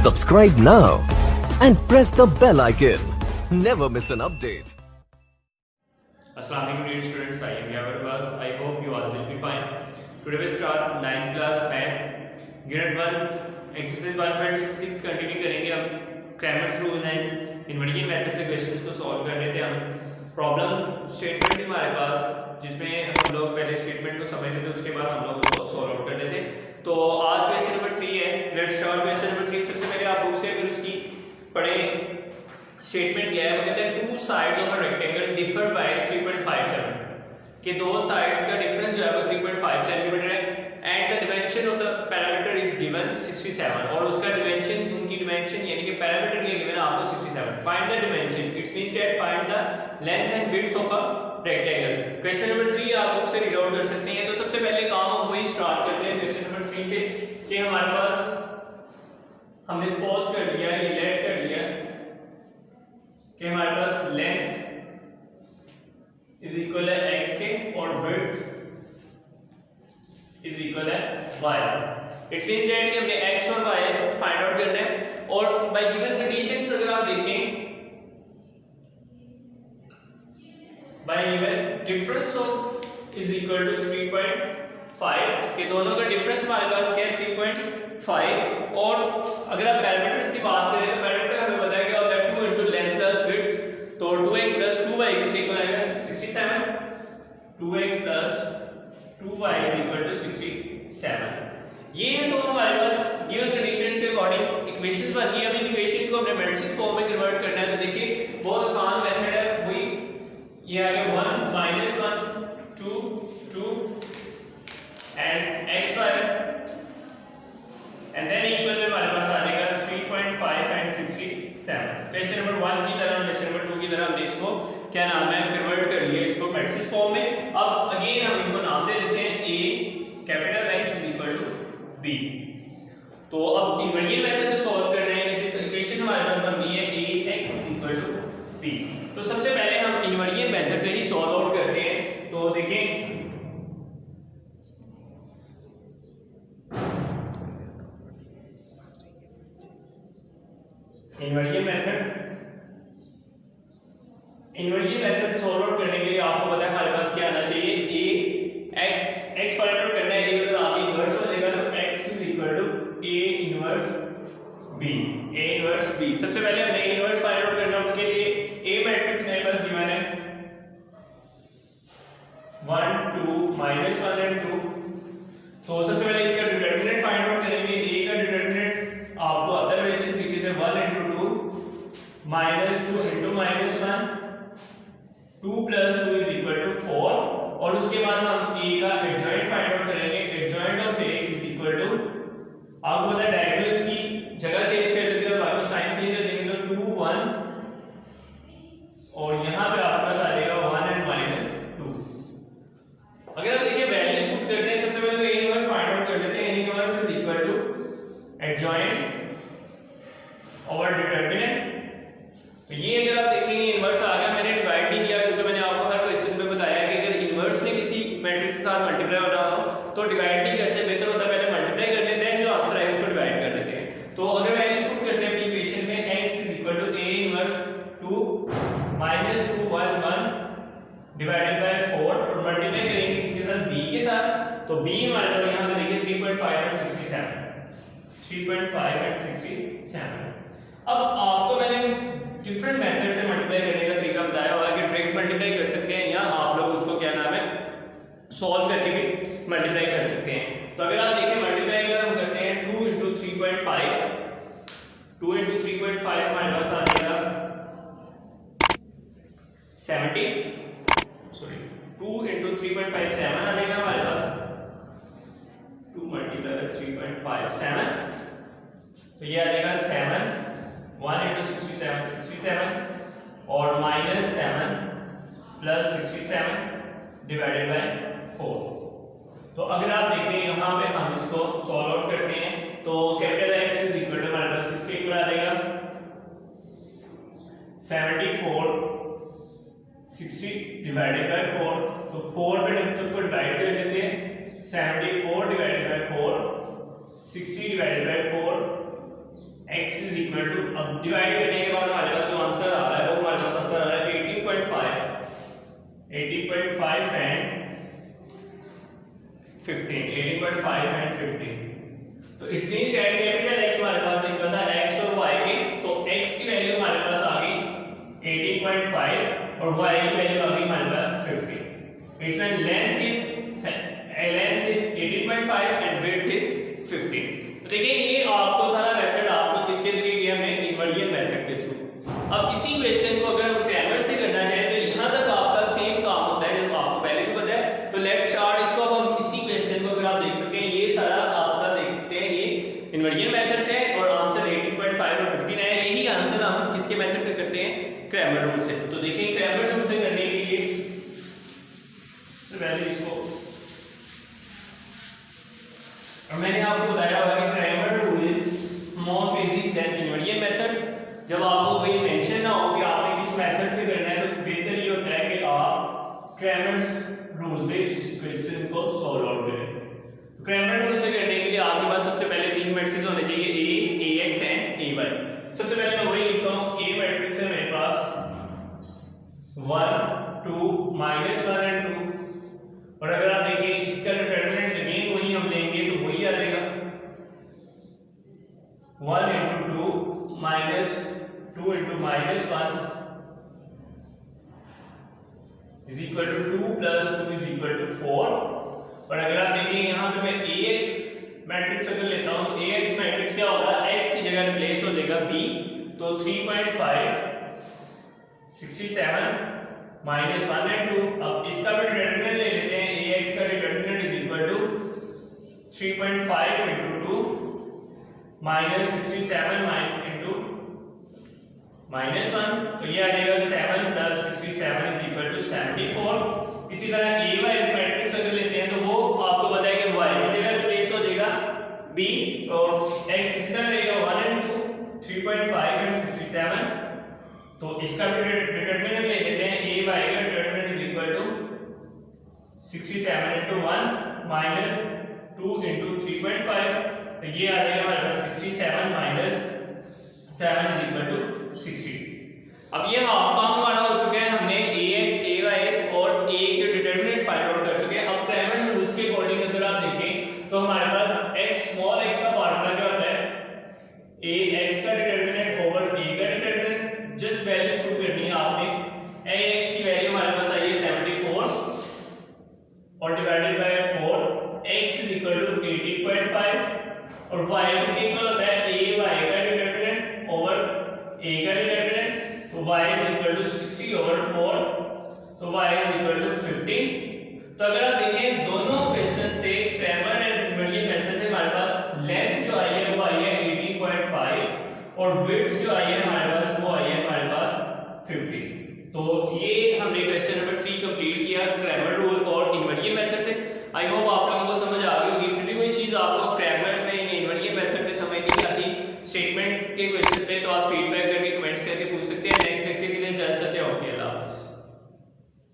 Subscribe now and press the bell icon. Never miss an update. Assalamu alaikum students, I am Yavar Abbas. I hope you all will be fine. Today we start 9th class math grade 1 exercise 1.6 continue करेंगे हम Cramer's rule and inverting method से questions को solve कर रहे थे हम problem statement हमारे पास जिसमें हम लोग पहले स्टेटमेंट को समझ लेते थे उसके बाद हम लोग उसको सॉल्व आउट कर लेते थे। तो आज क्वेश्चन नंबर 3 है। Let's start question number 3। सबसे पहले आप बुक से अगर उसकी पढ़े स्टेटमेंट क्या है वो कहते हैं two sides of a rectangle differ by 3.57 कि दो साइड्स का डिफरेंस जो है वो 3.5 सेंटीमीटर है and the dimension of the parameter is given 67 और उसका डिमेंशन उनकी डिमेंशन यानी कि पैरामीटर क्या गिवन है आपको 67। Find the dimension it's means that find the length and width of a rectangle. Question number 3 आप बुक से रीड आउट कर सकते हैं। तो सबसे पहले काम हम वही स्टार्ट करते हैं क्वेश्चन नंबर 3 से कि हमारे पास हमने सपोज कर लिया ये लेट कर लिया कि हमारे पास लेंथ इज इक्वल है x के और विड्थ इज इक्वल है y। इट मींस दैट कि हमने x और y फाइंड आउट करना है और बाय गिवन कंडीशंस अगर आप देखें by given difference of is equal to 3.5 के दोनों का डिफरेंस हमारे पास क्या है 3.5 और अगर आप पैरामीटर्स की बात करें तो पैरामीटर हमें पता है क्या होता है 2 into लेंथ प्लस विड्थ तो 2x plus 2y इसके इक्वल आएगा 67। 2x plus 2y is equal to 67। ये है तो हमारे पास गिवन कंडीशंस के अकॉर्डिंग इक्वेशंस बन गई। अब इन इक्वेशंस को हमने मैट्रिक्स फॉर्म में कन्वर्ट करना है। तो देखिए बहुत आसान मेथड है वही ये आ गया 1 minus 1 2 2 and xy and then equal में हमारे पास आ जाएगा 3.5 and 67। क्वेश्चन नंबर 1 की तरह क्वेश्चन नंबर 2 की तरह हमने इसको क्या नाम है कन्वर्ट कर लिया इसको मैट्रिक्स फॉर्म में। अब अगेन हम इनको नाम दे देते हैं a capital X is equal to b। तो अब इनवर्टिंग मेथड से सॉल्व करना है जिस इक्वेशन हमारे पास बन गई है ax is equal to b। तो सबसे पहले हम इनवर्टिंग मेथड से ही सॉल्व आउट करते हैं। तो देखें इनवर्टिंग मेथड से सॉल्व आउट करने के लिए आपको पता है हमारे पास क्या आना चाहिए a x फाइंड आउट करना है। a अगर आप इन्वर्स हो जाएगा तो x is equal to a inverse b। सबसे पहले हमने इन्वर्स फाइंड आउट करना है उसके लिए a मैट्रिक्स मेरे पास गिवन है 1 2 -1 and 2। तो सबसे पहले इसका डिटरमिनेंट फाइंड आउट करेंगे। a का डिटरमिनेंट आपको आता है अच्छे तरीके से 1 into 2 -2 into -1 2 plus 2 is equal to 4 और उसके बाद हम a का एडजॉइंट फाइंड आउट करेंगे। Adjoint of a is equal to आपको पता है डायगोनल्स की जगह चेंज कर देते हैं और बाकी साइन चेंज कर देंगे तो 2 1 और यहां पे आपके पास आ जाएगा 1 and -2। अगर आप देखिए वैल्यूज पुट करते हैं सबसे पहले तो a इनवर्स फाइंड आउट कर लेते हैं। a inverse is equal to adjoint और डिटरमिनेंट। तो ये अगर आप देखेंगे इनवर्स आ गया। मैंने डिवाइड नहीं किया क्योंकि मैंने आपको हर क्वेश्चन में बताया कि अगर इनवर्स ने किसी मैट्रिक्स के साथ मल्टीप्लाई हो रहा हो तो डिवाइड नहीं करते, बेहतर होता है पहले मल्टीप्लाई कर लेते हैं जो आंसर है उसको डिवाइड कर लेते हैं। तो अगर वैल्यूज पुट करते हैं अपनी इक्वेशन में x is equal to a inverse 2 -2 1 1 divided by 4 और मल्टीप्लाई करेंगे इसके साथ b के साथ तो b हमारे पास यहां पे देखिए 3.5 and 67 3.5 and 67। अब आपको मैंने डिफरेंट मेथड से मल्टीप्लाई करने का तरीका बताया हुआ है कि डायरेक्ट मल्टीप्लाई कर सकते हैं या आप लोग उसको क्या नाम है सॉल्व करके भी मल्टीप्लाई कर सकते हैं। तो अगर आप देखें मल्टीप्लाई अगर हम करते हैं 2 into 3.5 2 into 3.5 हमारे पास आ जाएगा 70 सॉरी 2 into 3.5 7 आ जाएगा हमारे पास 2 multiplied by 3.5 7 तो ये आ जाएगा 7 1 into 67 67 और -7 plus 67 divided by 4। तो अगर आप देखें यहाँ पे हम इसको सॉल्व आउट करते हैं तो capital X is equal to हमारे पास किसके इक्वल आ जाएगा 74 60 डिवाइडेड बाय 4। तो 4 पे हम सबको डिवाइड कर लेते हैं 74 divided by 4 60 divided by 4 x is equal to, अब डिवाइड करने के बाद हमारे पास जो आंसर आ रहा है वो हमारे पास आंसर आ रहा है 18.5 एंड 15, 18.5 एंड 15। तो इसलिए दैट कैपिटल X हमारे पास एक पता है x और y के, तो x की वैल्यू हमारे पास आ गई 18.5 और y की वैल्यू आ गई हमारे पास 15। इसमें length is 18.5 and width is 15। तो देखिए ये आपको सारा मेथड आपको किसके जरिए किया हमने, इन्वर्जन मेथड के थ्रू। अब इसी क्वेश्चन को अगर क्रैमर से करना चाहे तो यहां तक आपका सेम काम होता है जो आपको पहले भी पता है। तो लेट्स स्टार्ट इसको। अब हम इसी क्वेश्चन को अगर आप देख सकते हैं ये सारा आपका देख सकते हैं ये इन्वर्जन मेथड से और आंसर 18.5 और 15 है। यही आंसर हम किसके मेथड से करते हैं, क्रैमर रूल से। तो देखिए क्रैमर रूल से करने के लिए पहले इसको, और मैंने आपको बताया हुआ कि Cramer rule is more basic than inversion method. जब आपको कोई मेंशन ना हो कि आपने किस मेथड से करना है तो बेहतर ये होता है कि आप क्रैमर्स रूल से इस क्वेश्चन को सॉल्व आउट करें। क्रैमर रूल से करने के लिए आपके पास सबसे पहले तीन मैट्रिक्स होने चाहिए, a, ax एंड ay। सबसे पहले मैं वही लिखता हूं, a मैट्रिक्स है मेरे पास 1 2 -1 एंड 2, और अगर आप देखिए इसका डिटरमिनेंट अगेन वही हम लेंगे तो वही आ जाएगा 1 × 2 -2 × -1 is equal to 2 + 2 is equal to 4। और अगर आप देखिए यहाँ पे मैं ax मैट्रिक्स अगर लेता हूँ तो ax मैट्रिक्स क्या होगा, x की जगह रिप्लेस हो जाएगा b, तो 3.5 67 -1 एंड 2। अब इसका भी डिटरमिनेंट ले लेते हैं, ax का डिटरमिनेंट इज इक्वल टू 3.5 × 2 -67 -1, तो ये आ जाएगा 7 + 67 इज इक्वल टू 74। इसी तरह ay मैट्रिक्स अगर लेते हैं तो वो आपको पता है कि y की जगह रिप्लेस हो जाएगा b, और x इस तरह रहेगा 1 एंड 2 3.5 एंड 67। तो इसका भी डिटरमिनेंट ले लेते हैं, ay का डिटरमिनेंट इज इक्वल टू 67 × 1 -2 × 3.5, तो ये आ जाएगा हमारे पास 67 - 7 इज इक्वल टू 60। अब ये हाफ काम हमारा हो चुका है, हमने ax ay और a के डिटरमिनेंट्स फाइंड आउट कर चुके हैं। अब क्रैमर रूल्स के अकॉर्डिंग अगर आप देखें तो हमारे पास x स्मॉल x का फार्मूला क्या होता है, ax का डिटरमिनेंट ओवर a का डिटरमिनेंट, जस्ट वैल्यूज पुट करनी है आपने। ax की वैल्यू हमारे पास आई है 74 और divided by 4, x is equal to 18.5 और y किसके इक्वल होता है, ay का डिटरमिनेंट ओवर a का डिटरमिनेंट, तो y is equal to 60 over 4, तो y इज इक्वल टू 15। तो अगर आप देखें दोनों क्वेश्चन से क्रैमर एंड इन्वर्जन मेथड से हमारे पास लेंथ जो आई है वो आई है 18.5 और विड्थ जो आई है हमारे पास वो आई है हमारे पास 15। तो ये हमने क्वेश्चन नंबर 3 कंप्लीट किया क्रैमर रूल और इन्वर्जन मेथड से। आई होप आप लोगों को समझ आ गई होगी। फिर भी कोई चीज आपको क्रैमर में इन्वर्जन मेथड में समझ नहीं आती स्टेटमेंट के क्वेश्चन पे, तो आप फीडबैक करके कमेंट्स करके पूछ सकते हैं। नेक्स्ट लेक्चर के लिए इजाजत है, ओके।